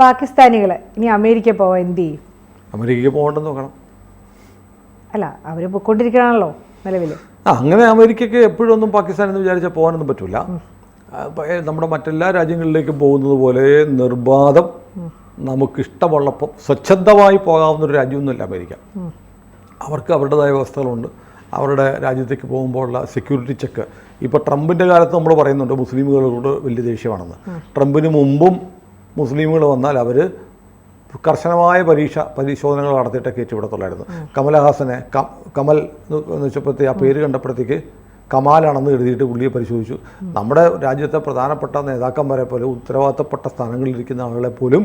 പാകിസ്ഥാനികൾ ഇനി അമേരിക്ക പോവാൻ എന്ത് ചെയ്യും? അമേരിക്കയ്ക്ക് പോകണ്ടെന്ന് നോക്കണം. അല്ല, അവർ പോയിക്കൊണ്ടിരിക്കണമല്ലോ നിലവിൽ. അങ്ങനെ അമേരിക്കയ്ക്ക് എപ്പോഴും ഒന്നും പാകിസ്ഥാൻ എന്ന് വിചാരിച്ചാൽ പോകാനൊന്നും പറ്റില്ല. നമ്മുടെ മറ്റെല്ലാ രാജ്യങ്ങളിലേക്കും പോകുന്നത് പോലെ നിർബാധം നമുക്കിഷ്ടമുള്ളപ്പോൾ സ്വച്ഛന്തമായി പോകാവുന്നൊരു രാജ്യമൊന്നുമില്ല അമേരിക്ക. അവർക്ക് അവരുടേതായ വ്യവസ്ഥകളുണ്ട്. അവരുടെ രാജ്യത്തേക്ക് പോകുമ്പോഴുള്ള സെക്യൂരിറ്റി ചെക്ക്. ഇപ്പോൾ ട്രംപിൻ്റെ കാലത്ത് നമ്മൾ പറയുന്നുണ്ട് മുസ്ലിമുകളോട് വലിയ ദേഷ്യമാണെന്ന്. ട്രംപിന് മുമ്പും മുസ്ലിമുകൾ വന്നാൽ അവർ കർശനമായ പരിശോധനകൾ നടത്തിയിട്ട് കയറ്റിവിടത്തുള്ളായിരുന്നു. കമലഹാസനെ കമൽ എന്ന് വെച്ചപ്പോഴത്തേ ആ പേര് കണ്ടപ്പോഴത്തേക്ക് കമാലാണെന്ന് എഴുതിയിട്ട് പുള്ളിയെ പരിശോധിച്ചു. നമ്മുടെ രാജ്യത്തെ പ്രധാനപ്പെട്ട നേതാക്കന്മാരെ പോലെ ഉത്തരവാദിത്തപ്പെട്ട സ്ഥാനങ്ങളിലിരിക്കുന്ന ആളുകളെ പോലും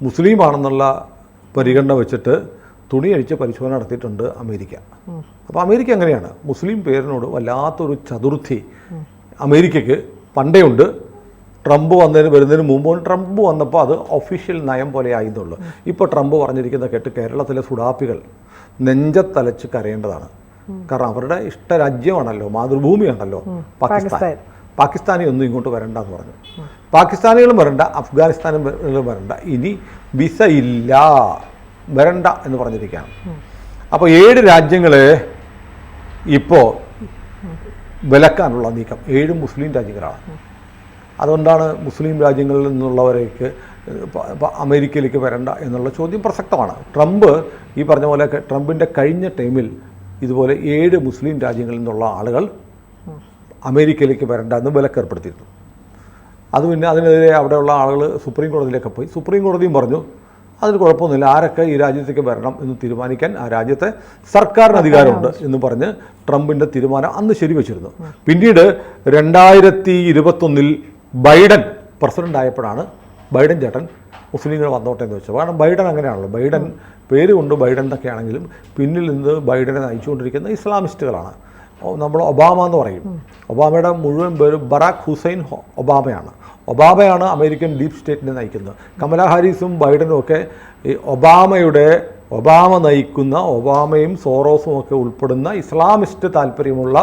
മുസ്ലിമാണെന്നുള്ള പരിഗണന വെച്ചിട്ട് തുണി അഴിച്ച് പരിശോധന നടത്തിയിട്ടുണ്ട് അമേരിക്ക. അപ്പോൾ അമേരിക്ക എങ്ങനെയാണ് മുസ്ലിം പേരിനോട് വല്ലാത്തൊരു ചതുർത്ഥി അമേരിക്കയ്ക്ക് പണ്ടേ ഉണ്ട്. ട്രംപ് വരുന്നതിന് മുമ്പ് ട്രംപ് വന്നപ്പോൾ അത് ഒഫീഷ്യൽ നയം പോലെ ആയിരുന്നുള്ളൂ. ഇപ്പോൾ ട്രംപ് പറഞ്ഞിരിക്കുന്ന കേട്ട് കേരളത്തിലെ സുഡാപ്പികൾ നെഞ്ചത്തലച്ച് കരയേണ്ടതാണ്. കാരണം അവരുടെ ഇഷ്ടരാജ്യമാണല്ലോ, മാതൃഭൂമിയാണല്ലോ പാകിസ്ഥാൻ. പാകിസ്ഥാനി ഒന്നും ഇങ്ങോട്ട് വരണ്ടെന്ന് പറഞ്ഞു. പാകിസ്ഥാനികളും വരണ്ട, അഫ്ഗാനിസ്ഥാനികളും വരണ്ട, ഇനി വിസ ഇല്ല, വരണ്ട എന്ന് പറഞ്ഞിരിക്കുകയാണ്. അപ്പോൾ 7 രാജ്യങ്ങളെ ഇപ്പോൾ വിലക്കാനുള്ള നീക്കം 7 മുസ്ലിം രാജ്യങ്ങളാണ്. അതുകൊണ്ടാണ് മുസ്ലിം രാജ്യങ്ങളിൽ നിന്നുള്ളവരേക്ക് അമേരിക്കയിലേക്ക് വരണ്ട എന്നുള്ള ചോദ്യം പ്രസക്തമാണ്. ട്രംപ് ഈ പറഞ്ഞ പോലെ ട്രംപിൻ്റെ കഴിഞ്ഞ ടൈമിൽ ഇതുപോലെ 7 മുസ്ലിം രാജ്യങ്ങളിൽ നിന്നുള്ള ആളുകൾ അമേരിക്കയിലേക്ക് വരണ്ട എന്ന് വിലക്കേർപ്പെടുത്തിയിരുന്നു. അത് പിന്നെ അതിനെതിരെ അവിടെയുള്ള ആളുകൾ സുപ്രീം കോടതിയിലേക്ക് പോയി. സുപ്രീം കോടതിയും പറഞ്ഞു അതിന് കുഴപ്പമൊന്നുമില്ല, ആരൊക്കെ ഈ രാജ്യത്തേക്ക് വരണം എന്ന് തീരുമാനിക്കാൻ ആ രാജ്യത്തെ സർക്കാരിന് അധികാരമുണ്ട് എന്ന് പറഞ്ഞ് ട്രംപിൻ്റെ തീരുമാനം അന്ന് ശരിവച്ചിരുന്നു. പിന്നീട് 2021 ബൈഡൻ പ്രസിഡന്റ് ആയപ്പോഴാണ് ബൈഡൻ ചേട്ടൻ മുസ്ലിങ്ങൾ വന്നോട്ടെ എന്ന് വെച്ചത്. കാരണം ബൈഡൻ അങ്ങനെയാണല്ലോ, ബൈഡൻ പേര് കൊണ്ട് ബൈഡൻ എന്നൊക്കെ ആണെങ്കിലും പിന്നിൽ നിന്ന് ബൈഡനെ നയിച്ചുകൊണ്ടിരിക്കുന്ന ഇസ്ലാമിസ്റ്റുകളാണ്. നമ്മൾ ഒബാമ എന്ന് പറയും. ഒബാമയുടെ മുഴുവൻ പേര് ബറാഖ് ഹുസൈൻ ഒബാമയാണ്. ഒബാമയാണ് അമേരിക്കൻ ഡീപ് സ്റ്റേറ്റിനെ നയിക്കുന്നത്. കമലാ ഹാരിസും ബൈഡനും ഒക്കെ ഈ ഒബാമ നയിക്കുന്ന ഒബാമയും സോറോസും ഒക്കെ ഉൾപ്പെടുന്ന ഇസ്ലാമിസ്റ്റ് താല്പര്യമുള്ള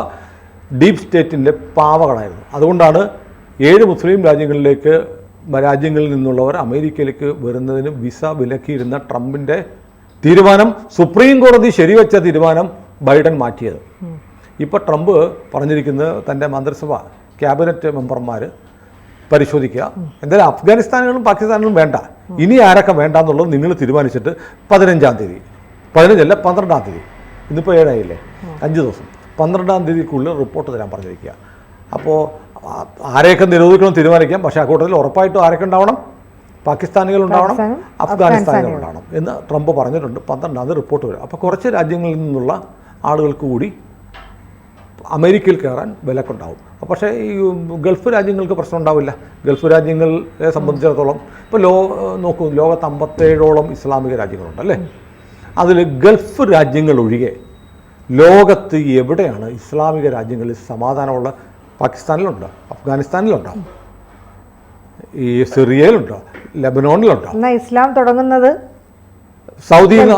ഡീപ് സ്റ്റേറ്റിൻ്റെ പാവകളായിരുന്നു. അതുകൊണ്ടാണ് 7 മുസ്ലിം രാജ്യങ്ങളിൽ നിന്നുള്ളവർ അമേരിക്കയിലേക്ക് വരുന്നതിന് വിസ വിലക്കിയിരുന്ന ട്രംപിൻ്റെ തീരുമാനം, സുപ്രീം കോടതി ശരിവെച്ച തീരുമാനം ബൈഡൻ മാറ്റിയത്. ഇപ്പോൾ ട്രംപ് പറഞ്ഞിരിക്കുന്നത് തൻ്റെ മന്ത്രിസഭ ക്യാബിനറ്റ് മെമ്പർമാർ പരിശോധിക്കുക, എന്തായാലും അഫ്ഗാനിസ്ഥാനികളും പാകിസ്ഥാനികളും വേണ്ട, ഇനി ആരൊക്കെ വേണ്ട എന്നുള്ളത് നിങ്ങൾ തീരുമാനിച്ചിട്ട് 15-ാം തീയതി 15അല്ല 12-ാം തീയതി, ഇന്നിപ്പോൾ 7 ആയില്ലേ, 5 ദിവസം, 12-ാം തീയതിക്കുള്ളിൽ റിപ്പോർട്ട് തരാൻ പറഞ്ഞിരിക്കുക. അപ്പോൾ ആരെയൊക്കെ നിരോധിക്കണം തീരുമാനിക്കാം, പക്ഷേ അക്കൂട്ടത്തിൽ ഉറപ്പായിട്ടും ആരൊക്കെ ഉണ്ടാവണം, പാകിസ്ഥാനികൾ ഉണ്ടാവണം, അഫ്ഗാനിസ്ഥാനികൾ ഉണ്ടാവണം എന്ന് ട്രംപ് പറഞ്ഞിട്ടുണ്ട്. 12-ാം തീയതി റിപ്പോർട്ട് വരും. അപ്പോൾ കുറച്ച് രാജ്യങ്ങളിൽ നിന്നുള്ള ആളുകൾക്ക് കൂടി അമേരിക്കയിൽ കയറാൻ വിലക്കുണ്ടാവും. പക്ഷേ ഈ ഗൾഫ് രാജ്യങ്ങൾക്ക് പ്രശ്നം ഉണ്ടാവില്ല. ഗൾഫ് രാജ്യങ്ങളെ സംബന്ധിച്ചിടത്തോളം ഇപ്പോൾ നോക്കൂ, ലോകത്ത് 57ഓളം ഇസ്ലാമിക രാജ്യങ്ങളുണ്ട് അല്ലേ. അതിൽ ഗൾഫ് രാജ്യങ്ങൾ ഒഴികെ ലോകത്ത് എവിടെയാണ് ഇസ്ലാമിക രാജ്യങ്ങളിൽ സമാധാനമുള്ള? പാകിസ്ഥാനിലുണ്ട്, അഫ്ഗാനിസ്ഥാനിലുണ്ട്, ഈ സിറിയയിലുണ്ട്, ലെബനോണിലുണ്ട്. ഇസ്ലാം തുടങ്ങുന്നത് സൗദിയിൽ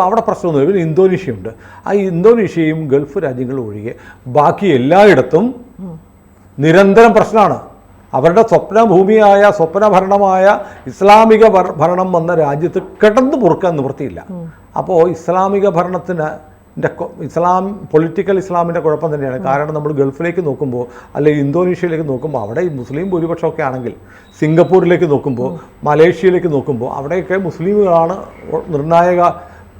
അവിടെ പ്രശ്നമൊന്നുമില്ല. പിന്നെ ഇന്തോനേഷ്യയുണ്ട്. ആ ഇന്തോനേഷ്യയും ഗൾഫ് രാജ്യങ്ങളും ഒഴികെ ബാക്കി എല്ലായിടത്തും നിരന്തരം പ്രശ്നമാണ്. അവരുടെ സ്വപ്നഭൂമിയായ സ്വപ്നഭരണമായ ഇസ്ലാമിക ഭരണം വന്ന രാജ്യത്ത് കിടന്നു പൊറുക്കാൻ നിവൃത്തിയില്ല. അപ്പോൾ ഇസ്ലാമിക ഭരണത്തിന് പൊളിറ്റിക്കൽ ഇസ്ലാമിൻ്റെ കുഴപ്പം തന്നെയാണ്. കാരണം നമ്മൾ ഗൾഫിലേക്ക് നോക്കുമ്പോൾ അല്ലെങ്കിൽ ഇന്തോനേഷ്യയിലേക്ക് നോക്കുമ്പോൾ അവിടെ മുസ്ലിം ഭൂരിപക്ഷമൊക്കെ ആണെങ്കിൽ, സിംഗപ്പൂരിലേക്ക് നോക്കുമ്പോൾ, മലേഷ്യയിലേക്ക് നോക്കുമ്പോൾ അവിടെയൊക്കെ മുസ്ലിമുകളാണ് നിർണായക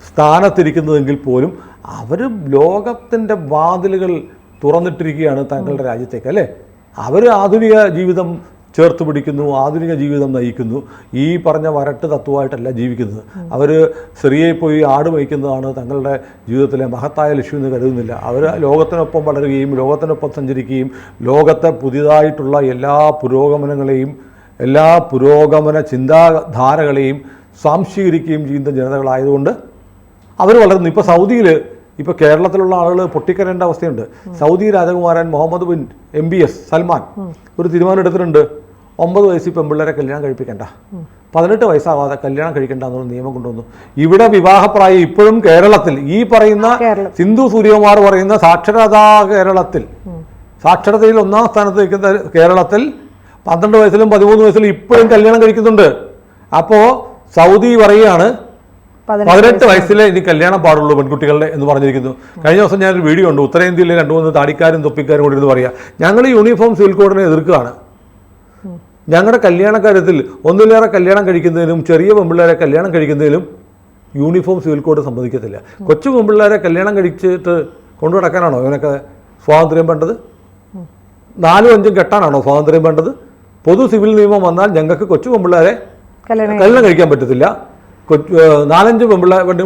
സ്ഥാനത്തിരിക്കുന്നതെങ്കിൽ പോലും അവർ ലോകത്തിൻ്റെ വാതിലുകൾ തുറന്നിട്ടിരിക്കുകയാണ് തങ്ങളുടെ രാജ്യത്തേക്ക് അല്ലേ. അവർ ആധുനിക ജീവിതം ചേർത്ത് പിടിക്കുന്നു, ആധുനിക ജീവിതം നയിക്കുന്നു. ഈ പറഞ്ഞ വരട്ട് തത്വമായിട്ടല്ല ജീവിക്കുന്നത്. അവർ സിറിയയിൽ പോയി ആട് വഹിക്കുന്നതാണ് തങ്ങളുടെ ജീവിതത്തിലെ മഹത്തായ ലക്ഷ്യമെന്ന് കരുതുന്നില്ല. അവർ ലോകത്തിനൊപ്പം വളരുകയും ലോകത്തിനൊപ്പം സഞ്ചരിക്കുകയും ലോകത്തെ പുതിയതായിട്ടുള്ള എല്ലാ പുരോഗമനങ്ങളെയും എല്ലാ പുരോഗമന ചിന്താധാരകളെയും സ്വാംശീകരിക്കുകയും ചെയ്യുന്ന ജനതകളായതുകൊണ്ട് അവർ വളരുന്നു. ഇപ്പോൾ സൗദിയിൽ ഇപ്പോൾ കേരളത്തിലുള്ള ആളുകൾ പൊട്ടിക്കരേണ്ട അവസ്ഥയുണ്ട്. സൗദി രാജകുമാരൻ മുഹമ്മദ് ബിൻ MBS സൽമാൻ ഒരു തീരുമാനം എടുത്തിട്ടുണ്ട്. 9 വയസ്സിൽ പെൺപിള്ളേരെ കല്യാണം കഴിപ്പിക്കേണ്ട, 18 വയസ്സാവാതെ കല്യാണം കഴിക്കേണ്ട എന്നുള്ള നിയമം കൊണ്ടുവന്നു. ഇവിടെ വിവാഹപ്രായം ഇപ്പോഴും കേരളത്തിൽ ഈ പറയുന്ന സിന്ധു സൂര്യകുമാർ പറയുന്ന സാക്ഷരതയിൽ 1-ാം സ്ഥാനത്ത് നിൽക്കുന്ന കേരളത്തിൽ 12 വയസ്സിലും 13 വയസ്സിലും ഇപ്പോഴും കല്യാണം കഴിക്കുന്നുണ്ട്. അപ്പോൾ സൗദി പറയുകയാണ് 18 വയസ്സിലെ ഇനി കല്യാണം പാടുള്ളൂ പെൺകുട്ടികളുടെ എന്ന് പറഞ്ഞിരിക്കുന്നു. കഴിഞ്ഞ ദിവസം ഞാനൊരു വീഡിയോ ഉണ്ട്, ഉത്തരേന്ത്യയിലെ 2-3 താടിക്കാരും തൊപ്പിക്കാരും കൂടി ഇരുന്ന് പറയുക, ഞങ്ങൾ ഈ യൂണിഫോം സിവിൽ കോഡിനെ എതിർക്കുകയാണ്. ഞങ്ങളുടെ കല്യാണക്കാര്യത്തിൽ ഒന്നിലേറെ കല്യാണം കഴിക്കുന്നതിനും ചെറിയ പെൺപിള്ളേരെ കല്യാണം കഴിക്കുന്നതിലും യൂണിഫോം സിവിൽ കോഡ് സമ്മതിക്കത്തില്ല. കൊച്ചു പെൺപിള്ളേരെ കല്യാണം കഴിച്ചിട്ട് കൊണ്ടു നടക്കാനാണോ ഇവനൊക്കെ സ്വാതന്ത്ര്യം വേണ്ടത്? 4-5 കെട്ടാനാണോ സ്വാതന്ത്ര്യം വേണ്ടത്? പൊതു സിവിൽ നിയമം വന്നാൽ ഞങ്ങൾക്ക് കൊച്ചു പെൺപിള്ളേരെ കല്യാണം കഴിക്കാൻ പറ്റത്തില്ല, 4-5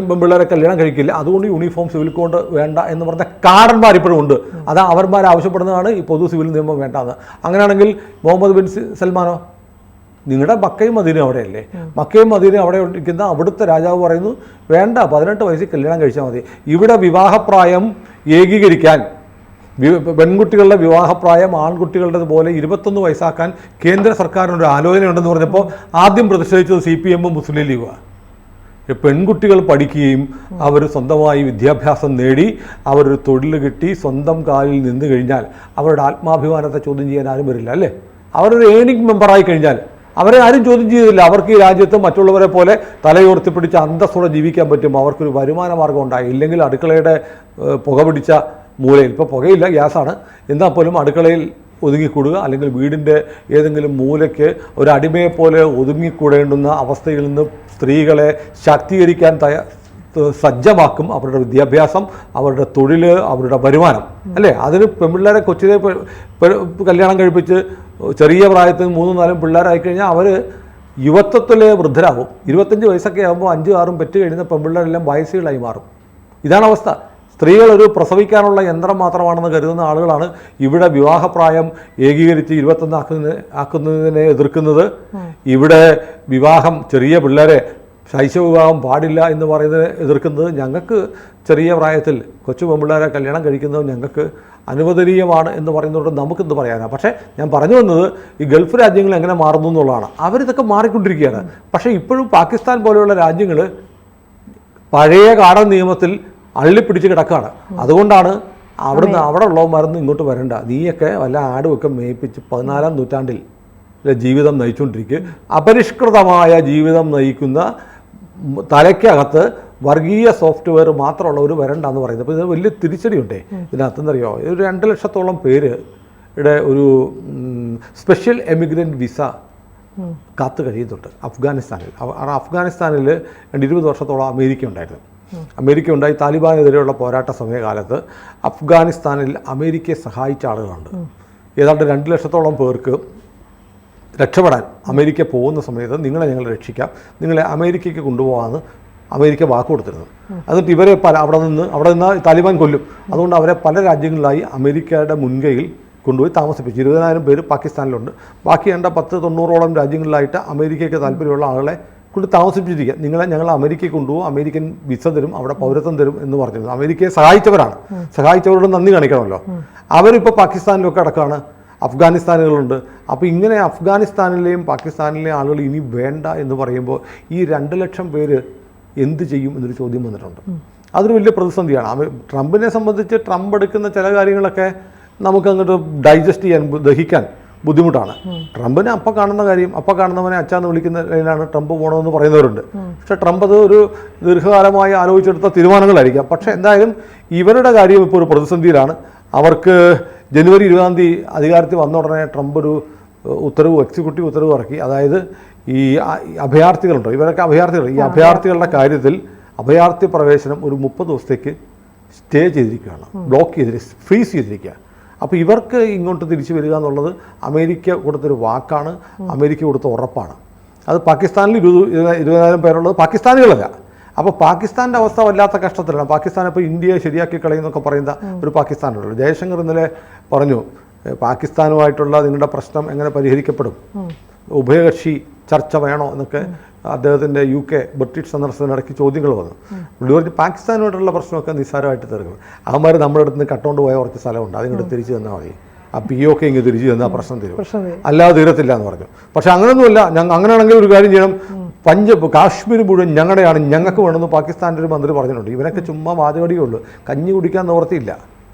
പെൺപിള്ളേരെ കല്യാണം കഴിക്കില്ല, അതുകൊണ്ട് യൂണിഫോം സിവിൽ കോഡ് വേണ്ട എന്ന് പറഞ്ഞ കാടന്മാർ ഇപ്പോഴും ഉണ്ട്. അതാ അവന്മാർ ആവശ്യപ്പെടുന്നതാണ് ഈ പൊതു സിവിൽ നിയമം വേണ്ടത്. അങ്ങനെയാണെങ്കിൽ മുഹമ്മദ് ബിൻ സൽമാനോ, നിങ്ങളുടെ മക്കയും മദീനയും അവിടെയല്ലേ, മക്കയും മദീനയും അവിടെ ഇരിക്കുന്ന അവിടുത്തെ രാജാവ് പറയുന്നു വേണ്ട, 18 വയസ്സിൽ കല്യാണം കഴിച്ചാൽ മതി. ഇവിടെ വിവാഹപ്രായം ഏകീകരിക്കാൻ, പെൺകുട്ടികളുടെ വിവാഹപ്രായം ആൺകുട്ടികളുടെ പോലെ 21 വയസ്സാക്കാൻ കേന്ദ്ര സർക്കാരിനൊരു ആലോചനയുണ്ടെന്ന് പറഞ്ഞപ്പോൾ ആദ്യം പ്രതിഷേധിച്ചത് CPM മുസ്ലിം ലീഗുമാണ്. പെൺകുട്ടികൾ പഠിക്കുകയും അവർ സ്വന്തമായി വിദ്യാഭ്യാസം നേടി അവരൊരു തൊഴിൽ കിട്ടി സ്വന്തം കാലിൽ നിന്ന് കഴിഞ്ഞാൽ അവരുടെ ആത്മാഭിമാനത്തെ ചോദ്യം ചെയ്യാൻ ആരും വരില്ല അല്ലേ? അവരൊരു ഏണിംഗ് മെമ്പറായി കഴിഞ്ഞാൽ അവരെ ആരും ചോദ്യം ചെയ്തില്ല. അവർക്ക് ഈ രാജ്യത്ത് മറ്റുള്ളവരെ പോലെ തലയുയർത്തിപ്പിടിച്ച് അന്തസ്സോടെ ജീവിക്കാൻ പറ്റും. അവർക്കൊരു വരുമാന മാർഗ്ഗം ഉണ്ടായി. ഇല്ലെങ്കിൽ അടുക്കളയുടെ പുക പിടിച്ച മൂലയിൽ, ഇപ്പോൾ പുകയില്ല ഗ്യാസാണ്, എന്നാൽ പോലും അടുക്കളയിൽ ഒതുങ്ങിക്കൂടുക, അല്ലെങ്കിൽ വീടിൻ്റെ ഏതെങ്കിലും മൂലയ്ക്ക് ഒരു അടിമയെപ്പോലെ ഒതുങ്ങിക്കൂടേണ്ടുന്ന അവസ്ഥയിൽ നിന്ന് സ്ത്രീകളെ ശാക്തീകരിക്കാൻ സജ്ജമാക്കും അവരുടെ വിദ്യാഭ്യാസം, അവരുടെ തൊഴിൽ, അവരുടെ വരുമാനം അല്ലേ? അതിന് പെൺപിള്ളേരെ കൊച്ചിലെ കല്യാണം കഴിപ്പിച്ച് ചെറിയ പ്രായത്തിൽ 3-4 പിള്ളേരായി കഴിഞ്ഞാൽ അവർ യുവത്വത്തിലെ വൃദ്ധരാകും. 25 വയസ്സൊക്കെ ആകുമ്പോൾ 5-6 പെറ്റ് കഴിയുന്ന പെൺപിള്ളേരെല്ലാം വയസ്സുകളായി മാറും. ഇതാണ് അവസ്ഥ. സ്ത്രീകൾ ഒരു പ്രസവിക്കാനുള്ള യന്ത്രം മാത്രമാണെന്ന് കരുതുന്ന ആളുകളാണ് ഇവിടെ വിവാഹപ്രായം ഏകീകരിച്ച് 21 ആക്കുന്നതിനെ എതിർക്കുന്നത്. ഇവിടെ വിവാഹം, ചെറിയ പിള്ളേരെ ശൈശവ വിവാഹം പാടില്ല എന്ന് പറയുന്നതിനെ എതിർക്കുന്നത്. ഞങ്ങൾക്ക് ചെറിയ പ്രായത്തിൽ കൊച്ചു പെൺപിള്ളേരെ കല്യാണം കഴിക്കുന്നത് ഞങ്ങൾക്ക് അനുവദനീയമാണ് എന്ന് പറയുന്നതുകൊണ്ട് നമുക്കെന്ത് പറയാനാണ്. പക്ഷേ ഞാൻ പറഞ്ഞു വന്നത് ഈ ഗൾഫ് രാജ്യങ്ങൾ എങ്ങനെ മാറുന്നു എന്നുള്ളതാണ്. അവരിതൊക്കെ മാറിക്കൊണ്ടിരിക്കുകയാണ്. പക്ഷേ ഇപ്പോഴും പാകിസ്ഥാൻ പോലെയുള്ള രാജ്യങ്ങൾ പഴയ കാടൻ നിയമത്തിൽ അള്ളിപ്പിടിച്ച് കിടക്കുകയാണ്. അതുകൊണ്ടാണ് അവിടെ ഉള്ളവന്മാരൊന്നും ഇങ്ങോട്ട് വരണ്ട, നീയൊക്കെ വല്ല ആടുമൊക്കെ മേയിപ്പിച്ച് 14-ാം നൂറ്റാണ്ടിൽ ജീവിതം നയിച്ചുകൊണ്ടിരിക്കുക. അപരിഷ്കൃതമായ ജീവിതം നയിക്കുന്ന തലയ്ക്കകത്ത് വർഗീയ സോഫ്റ്റ്വെയർ മാത്രമുള്ളവർ വരണ്ടെന്ന് പറയുന്നത്. അപ്പോൾ ഇത് വലിയ തിരിച്ചടിയുണ്ടേ ഇതിനകത്തെന്നറിയോ? ഒരു 2 ലക്ഷത്തോളം പേരുടെ ഒരു സ്പെഷ്യൽ എമിഗ്രൻ്റ് വിസ കാത്തു കഴിയുന്നുണ്ട് അഫ്ഗാനിസ്ഥാനിൽ. അഫ്ഗാനിസ്ഥാനിൽ 20 വർഷത്തോളം അമേരിക്ക ഉണ്ടായിരുന്നു. അമേരിക്ക ഉണ്ടായി താലിബാനെതിരെയുള്ള പോരാട്ട സമയകാലത്ത് അഫ്ഗാനിസ്ഥാനിൽ അമേരിക്കയെ സഹായിച്ച ആളുകളുണ്ട്. ഏതാണ്ട് 2 ലക്ഷത്തോളം പേർക്ക് രക്ഷപ്പെടാൻ അമേരിക്ക പോകുന്ന സമയത്ത് നിങ്ങളെ ഞങ്ങൾ രക്ഷിക്കാം, നിങ്ങളെ അമേരിക്കയ്ക്ക് കൊണ്ടുപോകാമെന്ന് അമേരിക്ക വാക്ക് കൊടുത്തിരുന്നു. എന്നിട്ട് ഇവരെ അവിടെ നിന്ന് താലിബാൻ കൊല്ലും. അതുകൊണ്ട് അവരെ പല രാജ്യങ്ങളിലായി അമേരിക്കയുടെ മുൻകൈയിൽ കൊണ്ടുപോയി താമസിപ്പിച്ചു. 20,000 പേര് പാകിസ്ഥാനിലുണ്ട്. ബാക്കി 10-90ഓളം രാജ്യങ്ങളിലായിട്ട് അമേരിക്കയ്ക്ക് താല്പര്യമുള്ള ആളുകളെ കൊണ്ട് താമസിപ്പിച്ചിരിക്കുക. ഞങ്ങൾ അമേരിക്കയ്ക്ക് കൊണ്ടുപോകും, അമേരിക്കൻ വിസ തരും, അവിടെ പൗരത്വം തരും എന്ന് പറഞ്ഞിരുന്നു. അമേരിക്കയെ സഹായിച്ചവരാണ്, സഹായിച്ചവരോട് നന്ദി കാണിക്കണമല്ലോ. അവരിപ്പോൾ പാകിസ്ഥാനിലൊക്കെ അടക്കമാണ്. അഫ്ഗാനിസ്ഥാനുകളുണ്ട്. അപ്പോൾ ഇങ്ങനെ അഫ്ഗാനിസ്ഥാനിലെയും പാകിസ്ഥാനിലെയും ആളുകൾ ഇനി വേണ്ട എന്ന് പറയുമ്പോൾ ഈ 2 ലക്ഷം പേര് എന്ത് ചെയ്യും എന്നൊരു ചോദ്യം വന്നിട്ടുണ്ട്. അതൊരു വലിയ പ്രതിസന്ധിയാണ്. ട്രംപിനെ സംബന്ധിച്ച് ട്രംപ് എടുക്കുന്ന ചില കാര്യങ്ങളൊക്കെ നമുക്കങ്ങോട്ട് ഡൈജസ്റ്റ് ചെയ്യാൻ, ദഹിക്കാൻ ബുദ്ധിമുട്ടാണ്. ട്രംപിനെ അപ്പം കാണുന്ന കാര്യം, അപ്പം കാണുന്നവനെ അച്ചാന്ന് വിളിക്കുന്നതിലാണ് ട്രംപ് പോകണമെന്ന് പറയുന്നവരുണ്ട്. പക്ഷേ ട്രംപ് അത് ഒരു ദീർഘകാലമായി ആലോചിച്ചെടുത്ത തീരുമാനങ്ങളായിരിക്കാം. പക്ഷേ എന്തായാലും ഇവരുടെ കാര്യം ഇപ്പോൾ ഒരു പ്രതിസന്ധിയിലാണ്. അവർക്ക് ജനുവരി 20-ാം തീയതി അധികാരത്തിൽ വന്ന ഉടനെ ട്രംപ് ഒരു എക്സിക്യൂട്ടീവ് ഉത്തരവ് ഇറക്കി. അതായത് ഈ അഭയാർത്ഥികളുണ്ടോ, ഇവരൊക്കെ അഭയാർത്ഥികൾ, ഈ അഭയാർത്ഥികളുടെ കാര്യത്തിൽ അഭയാർത്ഥി പ്രവേശനം ഒരു 30 ദിവസത്തേക്ക് സ്റ്റേ ചെയ്തിരിക്കുകയാണ്, ബ്ലോക്ക് ചെയ്തിരിക്കുക, ഫ്രീസ് ചെയ്തിരിക്കുക. അപ്പോൾ ഇവർക്ക് ഇങ്ങോട്ട് തിരിച്ചു വരിക എന്നുള്ളത് അമേരിക്ക കൊടുത്തൊരു വാക്കാണ്, അമേരിക്ക കൊടുത്ത ഉറപ്പാണ്. അത് പാകിസ്ഥാനിൽ 20,000 പേരുള്ളത് പാകിസ്ഥാനികളല്ല. അപ്പോൾ പാകിസ്ഥാൻ്റെ അവസ്ഥ വല്ലാത്ത കഷ്ടത്തിലാണ്. പാകിസ്ഥാൻ ഇപ്പോൾ ഇന്ത്യയെ ശരിയാക്കി കളയുന്നൊക്കെ പറയുന്ന ഒരു പാകിസ്ഥാനുള്ളൂ. ജയശങ്കർ ഇന്നലെ പറഞ്ഞു പാകിസ്ഥാനുമായിട്ടുള്ള നിങ്ങളുടെ പ്രശ്നം എങ്ങനെ പരിഹരിക്കപ്പെടും, ഉഭയകക്ഷി ചർച്ച വേണോ എന്നൊക്കെ അദ്ദേഹത്തിൻ്റെ UK ബ്രിട്ടീഷ് സന്ദർശനത്തിനിടയ്ക്ക് ചോദ്യങ്ങൾ വന്നു. പുള്ളി പറഞ്ഞ് പാകിസ്ഥാനുമായിട്ടുള്ള പ്രശ്നമൊക്കെ നിസ്സാരമായിട്ട് തീർക്കും, അവന്മാർ നമ്മുടെ അടുത്ത് നിന്ന് കട്ടുകൊണ്ട് പോയ കുറച്ച് സ്ഥലമുണ്ട്, അതിങ്ങോട്ട് തിരിച്ചു തന്നാൽ മതി, ആ POK ഇങ്ങ് തിരിച്ചു തന്നാൽ പ്രശ്നം തീരും, അല്ലാതെ തീരത്തില്ല എന്ന് പറഞ്ഞു. പക്ഷെ അങ്ങനെയൊന്നുമില്ല. അങ്ങനെയാണെങ്കിൽ ഒരു കാര്യം ചെയ്യണം, കാശ്മീർ മുഴുവൻ ഞങ്ങളുടെയാണ്, ഞങ്ങൾക്ക് വേണമെന്ന് പാകിസ്ഥാൻ്റെ ഒരു മന്ത്രി പറഞ്ഞിട്ടുണ്ട്. ഇവനൊക്കെ ചുമ്മാ വാചകടിയേ ഉള്ളൂ, കഞ്ഞി കുടിക്കാൻ നിവർത്തിയില്ല.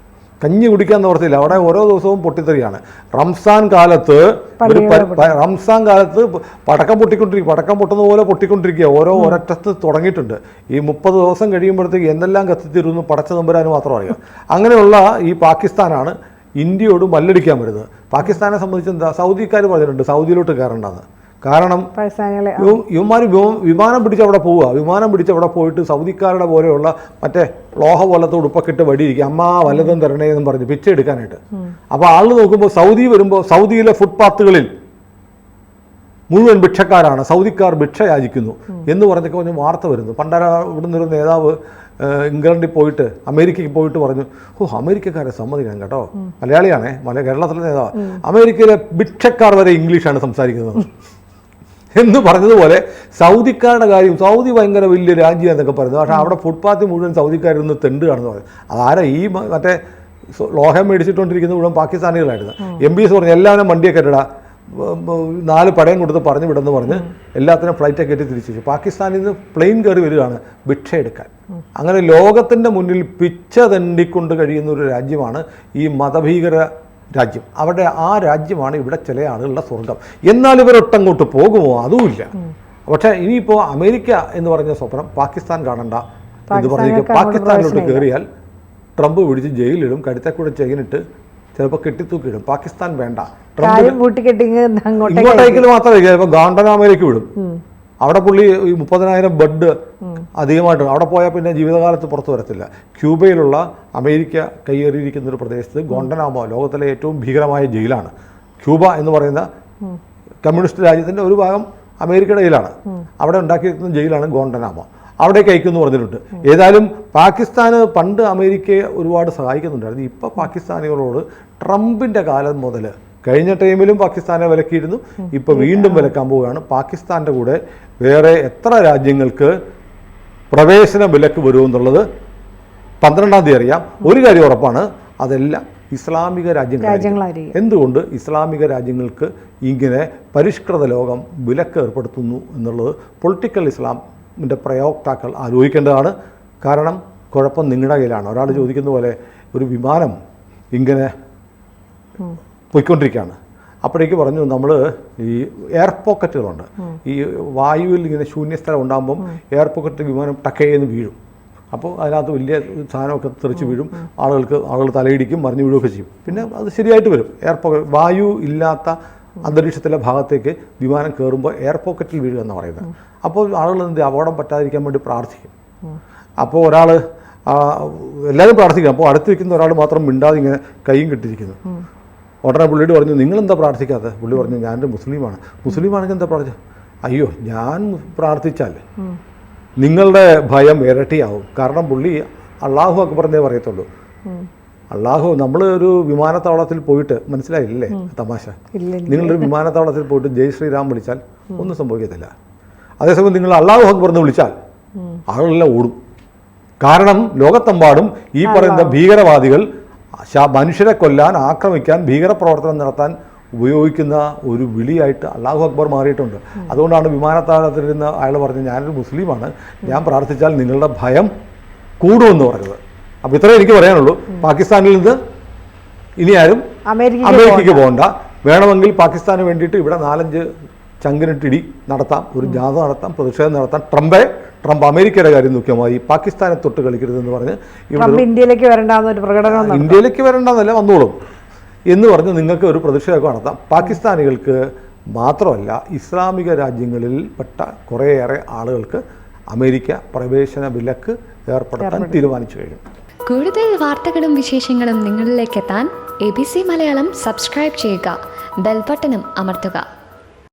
കഞ്ഞി കുടിക്കാൻ നിവർത്തില്ല. അവിടെ ഓരോ ദിവസവും പൊട്ടിത്തെറിയാണ്. റംസാൻ കാലത്ത് പടക്കം പൊട്ടുന്ന പോലെ പൊട്ടിക്കൊണ്ടിരിക്കുക. ഒരറ്റത്ത് തുടങ്ങിയിട്ടുണ്ട്. ഈ 30 ദിവസം കഴിയുമ്പോഴത്തേക്ക് എന്തെല്ലാം കത്തിത്തീരുന്നു പടച്ച തമ്പുരാന് മാത്രം അറിയാം. അങ്ങനെയുള്ള ഈ പാകിസ്ഥാനാണ് ഇന്ത്യയോട് മല്ലടിക്കാൻ വരുന്നത്. പാകിസ്ഥാനെ സംബന്ധിച്ച് എന്താ, സൗദിക്കാർ പറഞ്ഞിട്ടുണ്ട് സൗദിയിലോട്ട് കയറേണ്ടത്. കാരണം ഇവന്മാർ വിമാനം പിടിച്ച് അവിടെ പോവുക. വിമാനം പിടിച്ച് അവിടെ പോയിട്ട് സൗദിക്കാരുടെ പോലെയുള്ള മറ്റേ ലോഹ പോലത്തെ ഉടുപ്പൊക്കെ ഇട്ട് വടിയിരിക്കുക, അമ്മ വല്ലതും തരണേ എന്നും പറഞ്ഞ് പിച്ച എടുക്കാനായിട്ട്. അപ്പോൾ ആൾ നോക്കുമ്പോൾ സൗദി വരുമ്പോൾ സൗദിയിലെ ഫുട്പാത്തുകളിൽ മുഴുവൻ ഭിക്ഷക്കാരാണ്, സൗദിക്കാർ ഭിക്ഷ യാചിക്കുന്നു എന്ന് പറഞ്ഞൊക്കെ கொஞ்சം വാർത്ത വരുന്നു. പണ്ടാര ഇവിടുന്ന് ഒരു നേതാവ് ഇംഗ്ലണ്ടിൽ പോയിട്ട് അമേരിക്കയ്ക്ക് പോയിട്ട് പറഞ്ഞു, അമേരിക്കക്കാരെ സമ്മതിക്കണം കേട്ടോ, മലയാളിയാണേ, കേരളത്തിലെ നേതാവ്, അമേരിക്കയിലെ ഭിക്ഷക്കാർ വരെ ഇംഗ്ലീഷാണ് സംസാരിക്കുന്നത് എന്ന് പറഞ്ഞതുപോലെ സൗദിക്കാരുടെ കാര്യം, സൗദി ഭയങ്കര വലിയ രാജ്യമാണെന്നൊക്കെ പറയുന്നത്. പക്ഷേ അവിടെ ഫുട്പാത്തിൽ മുഴുവൻ സൗദിക്കാരിൽ തെണ്ടുകയാണെന്ന് പറയും. അതാരാ ഈ മറ്റേ ലോഹം മേടിച്ചിട്ടുകൊണ്ടിരിക്കുന്ന മുഴുവൻ പാകിസ്ഥാനികളായിരുന്നു. MPs പറഞ്ഞു എല്ലാവരും വണ്ടിയൊക്കെ ഇടാ, 4 പടയും കൊടുത്ത് പറഞ്ഞു വിടെന്ന് പറഞ്ഞ് എല്ലാത്തിനും ഫ്ലൈറ്റൊക്കെ കയറ്റി തിരിച്ചു. പാകിസ്ഥാനിൽ നിന്ന് പ്ലെയിൻ കയറി വരികയാണ് ഭിക്ഷ എടുക്കാൻ. അങ്ങനെ ലോകത്തിൻ്റെ മുന്നിൽ പിച്ച തണ്ടിക്കൊണ്ട് കഴിയുന്ന ഒരു രാജ്യമാണ് ഈ മതഭീകര രാജ്യം. അവിടെ ആ രാജ്യമാണ് ഇവിടെ ചില ആളുകളുടെ സ്വർഗം. എന്നാൽ ഇവരൊട്ടങ്ങോട്ട് പോകുമോ അതുമില്ല. പക്ഷേ ഇനിയിപ്പോൾ അമേരിക്ക എന്ന് പറഞ്ഞ സ്വപ്നം പാകിസ്ഥാൻ കാണണ്ട എന്ന് പറഞ്ഞിരിക്കുക. പാകിസ്ഥാനിലോട്ട് കയറിയാൽ ട്രംപ് പിടിച്ച് ജയിലിടും, കഴുത്തെ കൂടെ ചെയിനിട്ട് ചിലപ്പോൾ കെട്ടിത്തൂക്കിയിടും. പാകിസ്ഥാൻ വേണ്ട, ഇങ്ങോട്ടേക്കിൽ മാത്രമേ ചിലപ്പോൾ ഗാണ്ടനാമയിലേക്ക് വിടും. അവിടെ പുള്ളി ഈ 30,000 ബെഡ് അധികമായിട്ട് അവിടെ പോയാൽ പിന്നെ ജീവിതകാലത്ത് പുറത്തു വരത്തില്ല. ക്യൂബയിലുള്ള അമേരിക്ക കയ്യേറിയിരിക്കുന്ന ഒരു പ്രദേശത്ത് ഗോണ്ടനാമോ ലോകത്തിലെ ഏറ്റവും ഭീകരമായ ജയിലാണ്. ക്യൂബ എന്ന് പറയുന്ന കമ്മ്യൂണിസ്റ്റ് രാജ്യത്തിൻ്റെ ഒരു ഭാഗം അമേരിക്കയുടെ ജയിലാണ്. അവിടെ ഉണ്ടാക്കിയിരിക്കുന്ന ജയിലാണ് ഗോണ്ടനാമോ. അവിടേക്ക് അയക്കുമെന്ന് പറഞ്ഞിട്ടുണ്ട്. ഏതായാലും പാകിസ്ഥാന് പണ്ട് അമേരിക്കയെ ഒരുപാട് സഹായിക്കുന്നുണ്ടായിരുന്നു. ഇപ്പോൾ പാകിസ്ഥാനികളോട് ട്രംപിൻ്റെ കാലം മുതൽ, കഴിഞ്ഞ ടൈമിലും പാകിസ്ഥാനെ വിലക്കിയിരുന്നു, ഇപ്പോൾ വീണ്ടും വിലക്കാൻ പോവുകയാണ്. പാകിസ്ഥാൻ്റെ കൂടെ വേറെ എത്ര രാജ്യങ്ങൾക്ക് പ്രവേശന വിലക്ക് വരുമെന്നുള്ളത് 12-ാം തീയതി അറിയാം. ഒരു കാര്യം ഉറപ്പാണ്, അതെല്ലാം ഇസ്ലാമിക രാജ്യങ്ങളായിരിക്കും. എന്തുകൊണ്ട് ഇസ്ലാമിക രാജ്യങ്ങൾക്ക് ഇങ്ങനെ പരിഷ്കൃത ലോകം വിലക്ക് ഏർപ്പെടുത്തുന്നു എന്നുള്ളത് പൊളിറ്റിക്കൽ ഇസ്ലാമിൻ്റെ പ്രയോക്താക്കൾ ആലോചിക്കേണ്ടതാണ്. കാരണം കുഴപ്പം നിങ്ങളുടെ കയ്യിലാണ്. ഒരാൾ ചോദിക്കുന്ന പോലെ ഒരു വിമാനം ഇങ്ങനെ പോയിക്കൊണ്ടിരിക്കുകയാണ്. അപ്പോഴേക്ക് പറഞ്ഞു, നമ്മൾ ഈ എയർ പോക്കറ്റുകളുണ്ട്, ഈ വായുവിൽ ഇങ്ങനെ ശൂന്യസ്ഥലം ഉണ്ടാകുമ്പം എയർ പോക്കറ്റ് വിമാനം ടക്കയെന്ന് വീഴും. അപ്പോൾ അതിനകത്ത് വലിയ സാധനമൊക്കെ തെറിച്ച് വീഴും, ആളുകൾ തലയിടിക്കും, മറിഞ്ഞു വീഴുകയൊക്കെ ചെയ്യും. പിന്നെ അത് ശരിയായിട്ട് വരും. എയർ പോക്കറ്റ് വായു ഇല്ലാത്ത അന്തരീക്ഷത്തിലെ ഭാഗത്തേക്ക് വിമാനം കയറുമ്പോൾ എയർ പോക്കറ്റിൽ വീഴുക എന്ന് പറയുന്നത്. അപ്പോൾ ആളുകൾ എന്ത് അപകടം പറ്റാതിരിക്കാൻ വേണ്ടി പ്രാർത്ഥിക്കും. അപ്പോൾ ഒരാൾ എല്ലാവരും പ്രാർത്ഥിക്കും. അപ്പോൾ അടുത്തിരിക്കുന്ന ഒരാൾ മാത്രം മിണ്ടാതെ ഇങ്ങനെ കൈയും കെട്ടിരിക്കുന്നു. ഉടനെ പുള്ളിയോട് പറഞ്ഞു, നിങ്ങളെന്താ പ്രാർത്ഥിക്കാത്തത്? പുള്ളി പറഞ്ഞു, ഞാനൊരു മുസ്ലിമാണ്. മുസ്ലിമാണെങ്കിൽ എന്താ പ്രാർത്ഥിച്ചത്? അയ്യോ, ഞാൻ പ്രാർത്ഥിച്ചാൽ നിങ്ങളുടെ ഭയം ഇരട്ടിയാവും. കാരണം പുള്ളി അള്ളാഹു അക്ബറിനെ പറയത്തുള്ളൂ. അള്ളാഹു, നമ്മൾ ഒരു വിമാനത്താവളത്തിൽ പോയിട്ട്, മനസ്സിലായില്ലേ തമാശ, നിങ്ങളൊരു വിമാനത്താവളത്തിൽ പോയിട്ട് ജയ് ശ്രീറാം വിളിച്ചാൽ ഒന്നും സംഭവിക്കത്തില്ല. അതേസമയം നിങ്ങൾ അള്ളാഹു അക്ബർ എന്ന് വിളിച്ചാൽ ആളുകളെല്ലാം ഓടും. കാരണം ലോകത്തെമ്പാടും ഈ പറയുന്ന ഭീകരവാദികൾ മനുഷ്യരെ കൊല്ലാൻ, ആക്രമിക്കാൻ, ഭീകരപ്രവർത്തനം നടത്താൻ ഉപയോഗിക്കുന്ന ഒരു വിളിയായിട്ട് അള്ളാഹു അക്ബർ മാറിയിട്ടുണ്ട്. അതുകൊണ്ടാണ് വിമാനത്താവളത്തിലിരുന്ന് അയാൾ പറഞ്ഞു, ഞാനൊരു മുസ്ലിമാണ്, ഞാൻ പ്രാർത്ഥിച്ചാൽ നിങ്ങളുടെ ഭയം കൂടുമെന്ന് പറഞ്ഞത്. അപ്പോൾ ഇത്രേ എനിക്ക് പറയാനുള്ളൂ. പാകിസ്ഥാനിൽ നിന്ന് ഇനി ആരും അമേരിക്കയ്ക്ക് പോകണ്ട. വേണമെങ്കിൽ പാകിസ്ഥാന് വേണ്ടിയിട്ട് ഇവിടെ 4-5 ചങ്കിനിട്ടിടി നടത്താം, ഒരു ജാഥ നടത്താം, പ്രതിഷേധം നടത്താം. ട്രംപ് അമേരിക്കയുടെ കാര്യം മുഖ്യമായി പാകിസ്ഥാനെ തൊട്ട് കളിക്കരുതെന്ന് പറഞ്ഞ് ഇന്ത്യയിലേക്ക് വരേണ്ടെന്നൊരു പ്രകടനം, ഇന്ത്യയിലേക്ക് വരേണ്ടെന്നല്ല വന്നോളും എന്ന് പറഞ്ഞ് നിങ്ങൾക്ക് ഒരു പ്രതിഷേധം നടത്താം. പാകിസ്ഥാനികൾക്ക് മാത്രമല്ല, ഇസ്ലാമിക രാജ്യങ്ങളിൽ പെട്ട കുറേയേറെ ആളുകൾക്ക് അമേരിക്ക പ്രവേശന വിലക്ക് ഏർപ്പെടുത്താൻ തീരുമാനിച്ചു കഴിഞ്ഞു. കൂടുതൽ വാർത്തകളും വിശേഷങ്ങളും നിങ്ങളിലേക്ക് എത്താൻ ABC മലയാളം സബ്സ്ക്രൈബ് ചെയ്യുക, ബെൽ ബട്ടണും അമർത്തുക.